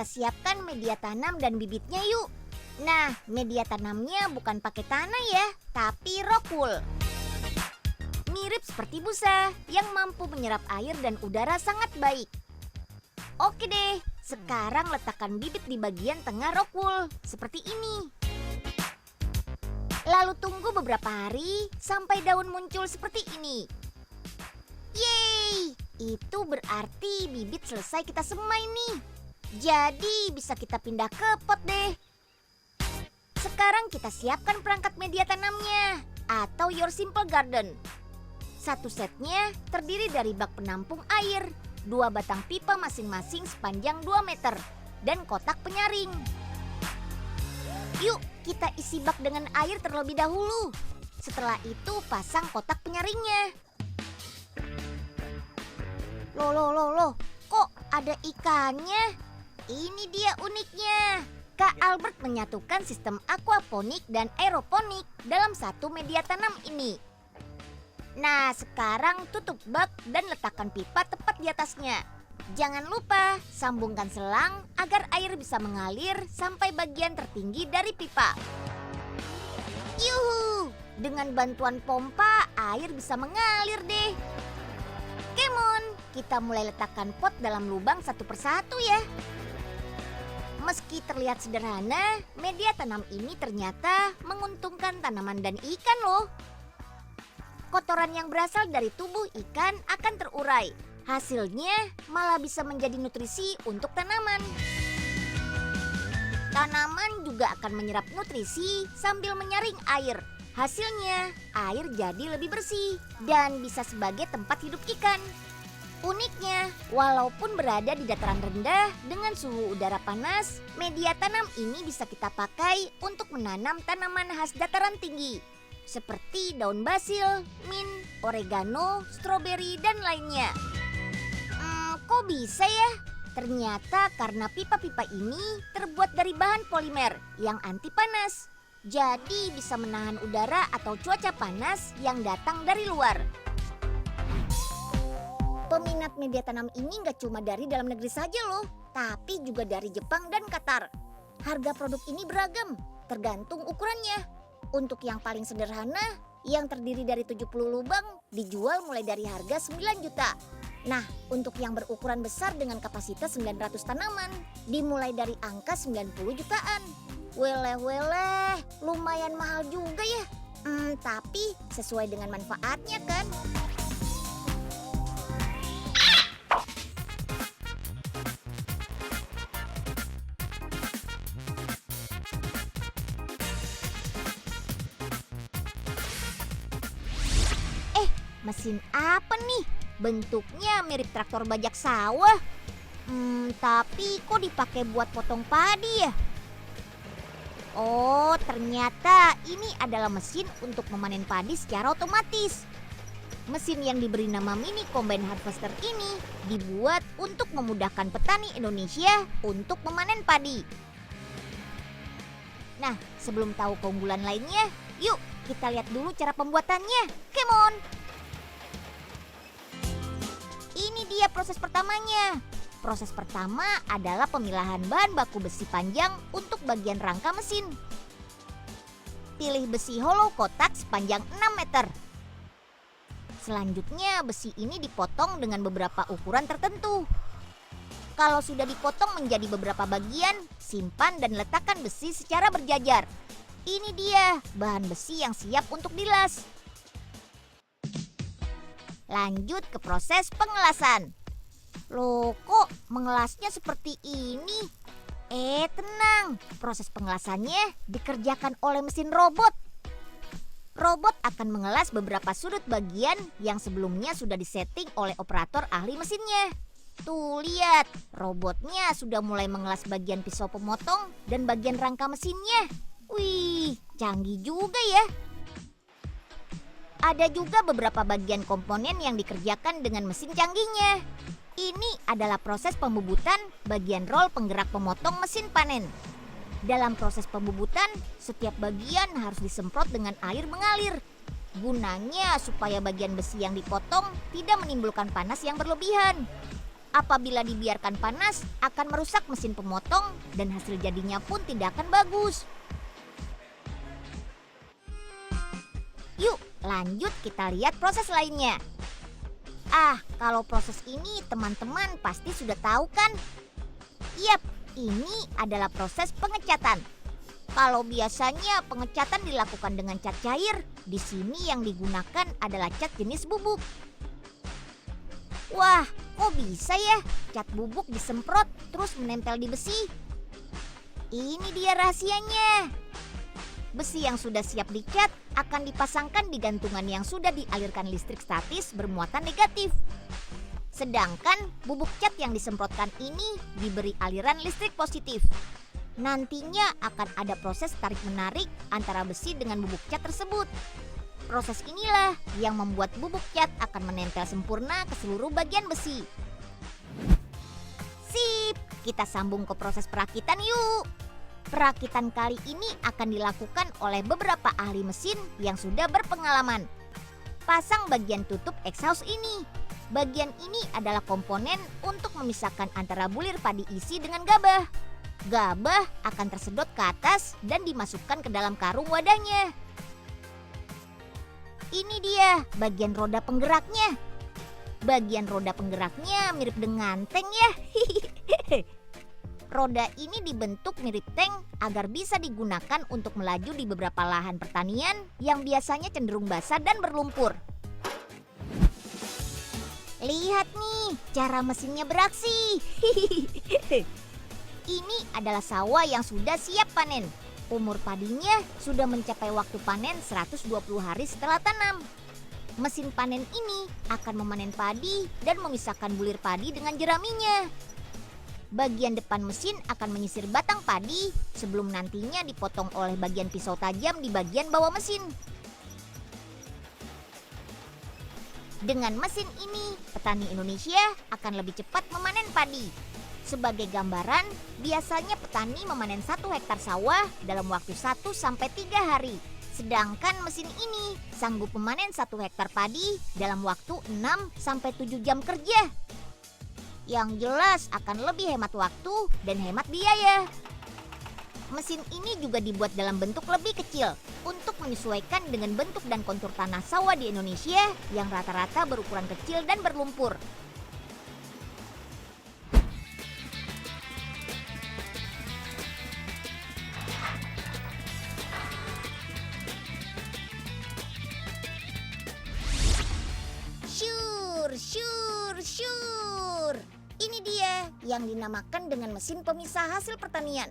kita siapkan media tanam dan bibitnya yuk. Nah, media tanamnya bukan pakai tanah ya, tapi rock wool. Mirip seperti busa yang mampu menyerap air dan udara sangat baik. Oke deh, sekarang letakkan bibit di bagian tengah rock wool, seperti ini. Lalu tunggu beberapa hari sampai daun muncul seperti ini. Yeay, itu berarti bibit selesai kita semai nih. Jadi bisa kita pindah ke pot deh. Sekarang kita siapkan perangkat media tanamnya atau your simple garden. Satu setnya terdiri dari bak penampung air, 2 batang pipa masing-masing sepanjang 2 meter, dan kotak penyaring. Yuk kita isi bak dengan air terlebih dahulu. Setelah itu pasang kotak penyaringnya. Loh, kok ada ikannya? Ini dia uniknya. Kak Albert menyatukan sistem aquaponik dan aeroponik dalam satu media tanam ini. Nah, sekarang tutup bak dan letakkan pipa tepat di atasnya. Jangan lupa sambungkan selang agar air bisa mengalir sampai bagian tertinggi dari pipa. Yuhu, dengan bantuan pompa air bisa mengalir deh. Come on, kita mulai letakkan pot dalam lubang satu persatu ya. Meski terlihat sederhana, media tanam ini ternyata menguntungkan tanaman dan ikan loh. Kotoran yang berasal dari tubuh ikan akan terurai. Hasilnya malah bisa menjadi nutrisi untuk tanaman. Tanaman juga akan menyerap nutrisi sambil menyaring air. Hasilnya, air jadi lebih bersih dan bisa sebagai tempat hidup ikan. Uniknya, walaupun berada di dataran rendah dengan suhu udara panas, media tanam ini bisa kita pakai untuk menanam tanaman khas dataran tinggi, seperti daun basil, mint, oregano, stroberi, dan lainnya. Kok bisa ya? Ternyata karena pipa-pipa ini terbuat dari bahan polimer yang anti panas. Jadi bisa menahan udara atau cuaca panas yang datang dari luar. Peminat media tanam ini nggak cuma dari dalam negeri saja loh, tapi juga dari Jepang dan Qatar. Harga produk ini beragam, tergantung ukurannya. Untuk yang paling sederhana, yang terdiri dari 70 lubang, dijual mulai dari harga 9 juta. Nah, untuk yang berukuran besar dengan kapasitas 900 tanaman, dimulai dari angka 90 jutaan. Weleh, lumayan mahal juga ya. Tapi sesuai dengan manfaatnya kan? Mesin apa nih? Bentuknya mirip traktor bajak sawah. Tapi kok dipakai buat potong padi ya? Oh, ternyata ini adalah mesin untuk memanen padi secara otomatis. Mesin yang diberi nama Mini Combine Harvester ini dibuat untuk memudahkan petani Indonesia untuk memanen padi. Nah, sebelum tahu keunggulan lainnya, yuk kita lihat dulu cara pembuatannya. Come on! Ini dia proses pertamanya. Proses pertama adalah pemilahan bahan baku besi panjang untuk bagian rangka mesin. Pilih besi hollow kotak sepanjang 6 meter. Selanjutnya besi ini dipotong dengan beberapa ukuran tertentu. Kalau sudah dipotong menjadi beberapa bagian, simpan dan letakkan besi secara berjajar. Ini dia bahan besi yang siap untuk dilas. Lanjut ke proses pengelasan. Loh, kok mengelasnya seperti ini? Tenang, proses pengelasannya dikerjakan oleh mesin robot. Robot akan mengelas beberapa sudut bagian yang sebelumnya sudah disetting oleh operator ahli mesinnya. Tuh lihat, robotnya sudah mulai mengelas bagian pisau pemotong dan bagian rangka mesinnya. Wih, canggih juga ya. Ada juga beberapa bagian komponen yang dikerjakan dengan mesin canggihnya. Ini adalah proses pembubutan bagian rol penggerak pemotong mesin panen. Dalam proses pembubutan, setiap bagian harus disemprot dengan air mengalir. Gunanya supaya bagian besi yang dipotong tidak menimbulkan panas yang berlebihan. Apabila dibiarkan panas, akan merusak mesin pemotong dan hasil jadinya pun tidak akan bagus. Yuk, lanjut kita lihat proses lainnya. Kalau proses ini teman-teman pasti sudah tahu kan? Yap, ini adalah proses pengecatan. Kalau biasanya pengecatan dilakukan dengan cat cair, di sini yang digunakan adalah cat jenis bubuk. Wah, kok bisa ya cat bubuk disemprot terus menempel di besi? Ini dia rahasianya. Besi yang sudah siap dicat akan dipasangkan di gantungan yang sudah dialirkan listrik statis bermuatan negatif. Sedangkan bubuk cat yang disemprotkan ini diberi aliran listrik positif. Nantinya akan ada proses tarik-menarik antara besi dengan bubuk cat tersebut. Proses inilah yang membuat bubuk cat akan menempel sempurna ke seluruh bagian besi. Sip, kita sambung ke proses perakitan yuk. Perakitan kali ini akan dilakukan oleh beberapa ahli mesin yang sudah berpengalaman. Pasang bagian tutup exhaust ini. Bagian ini adalah komponen untuk memisahkan antara bulir padi isi dengan gabah. Gabah akan tersedot ke atas dan dimasukkan ke dalam karung wadahnya. Ini dia bagian roda penggeraknya. Bagian roda penggeraknya mirip dengan tank ya. Roda ini dibentuk mirip tank agar bisa digunakan untuk melaju di beberapa lahan pertanian yang biasanya cenderung basah dan berlumpur. Lihat nih cara mesinnya beraksi. Ini adalah sawah yang sudah siap panen. Umur padinya sudah mencapai waktu panen 120 hari setelah tanam. Mesin panen ini akan memanen padi dan memisahkan bulir padi dengan jeraminya. Bagian depan mesin akan menyisir batang padi sebelum nantinya dipotong oleh bagian pisau tajam di bagian bawah mesin. Dengan mesin ini, petani Indonesia akan lebih cepat memanen padi. Sebagai gambaran, biasanya petani memanen 1 hektar sawah dalam waktu 1-3 hari. Sedangkan mesin ini sanggup memanen 1 hektar padi dalam waktu 6-7 jam kerja. Yang jelas akan lebih hemat waktu dan hemat biaya. Mesin ini juga dibuat dalam bentuk lebih kecil untuk menyesuaikan dengan bentuk dan kontur tanah sawah di Indonesia yang rata-rata berukuran kecil dan berlumpur. Syur. Ini dia yang dinamakan dengan mesin pemisah hasil pertanian.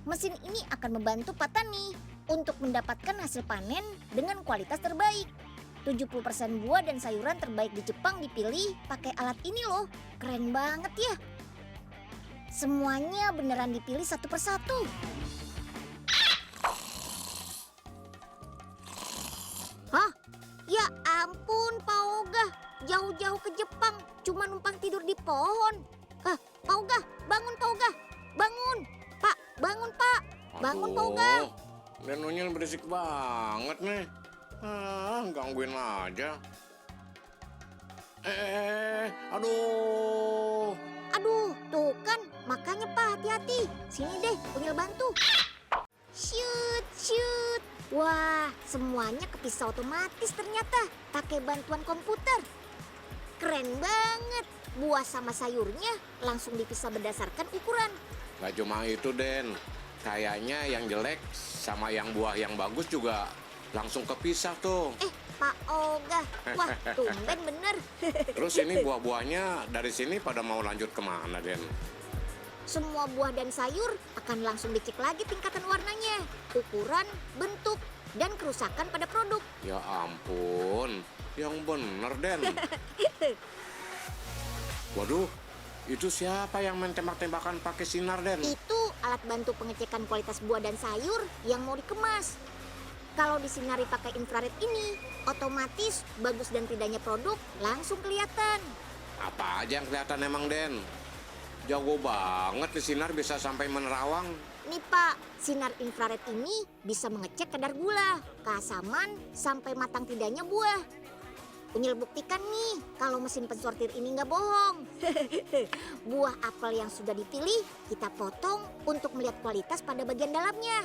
Mesin ini akan membantu petani untuk mendapatkan hasil panen dengan kualitas terbaik. 70% buah dan sayuran terbaik di Jepang dipilih pakai alat ini loh. Keren banget ya. Semuanya beneran dipilih satu persatu. Hah? Ya ampun, Pak Oga. Jauh-jauh ke Jepang cuma numpang tidur di pohon. Pak Oga, bangun Pak Oga. Bangun. Pak, bangun Pak. Bangun Pak Oga. Nenonya berisik banget nih. Gangguin aja. Aduh. Aduh, tuh kan. Makanya Pak hati-hati. Sini deh, Unyil bantu. Shoot. Wah, semuanya kepisah otomatis ternyata. Pakai bantuan komputer. Keren banget. Buah sama sayurnya langsung dipisah berdasarkan ukuran. Gak cuma itu, Den. Kayaknya yang jelek sama yang buah yang bagus juga langsung kepisah tuh. Pak Oga. Wah, tumben bener. Terus ini buah-buahnya dari sini pada mau lanjut kemana, Den? Semua buah dan sayur akan langsung dicek lagi tingkatan warnanya, ukuran, bentuk, dan kerusakan pada produk. Ya ampun, yang bener, Den. Waduh, itu siapa yang main tembak-tembakan pakai sinar, Den? Itu alat bantu pengecekan kualitas buah dan sayur yang mau dikemas. Kalau disinari pakai infrared ini, otomatis bagus dan tidaknya produk langsung kelihatan. Apa aja yang kelihatan emang, Den? Jago banget di sinar bisa sampai menerawang. Nih Pak, sinar infrared ini bisa mengecek kadar gula, keasaman, sampai matang tidaknya buah. Unyil buktikan nih kalau mesin pensortir ini nggak bohong. Buah apel yang sudah dipilih kita potong untuk melihat kualitas pada bagian dalamnya.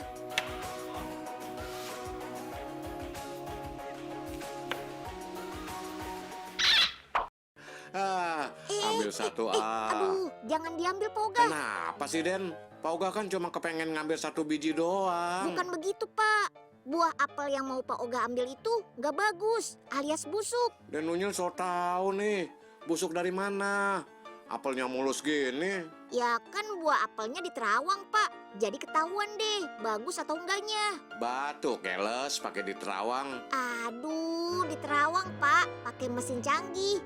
Ambil satu Aduh, jangan diambil Pak Oga. Kenapa sih, Den? Pak Oga kan cuma kepengen ngambil satu biji doang. Bukan begitu Pak. Buah apel yang mau Pak Oga ambil itu nggak bagus, alias busuk. Den Unyil so tahu nih, busuk dari mana? Apelnya mulus gini. Ya kan buah apelnya di Terawang Pak, jadi ketahuan deh bagus atau enggaknya. Batu keles pakai di Terawang. Aduh, di Terawang Pak, pakai mesin canggih.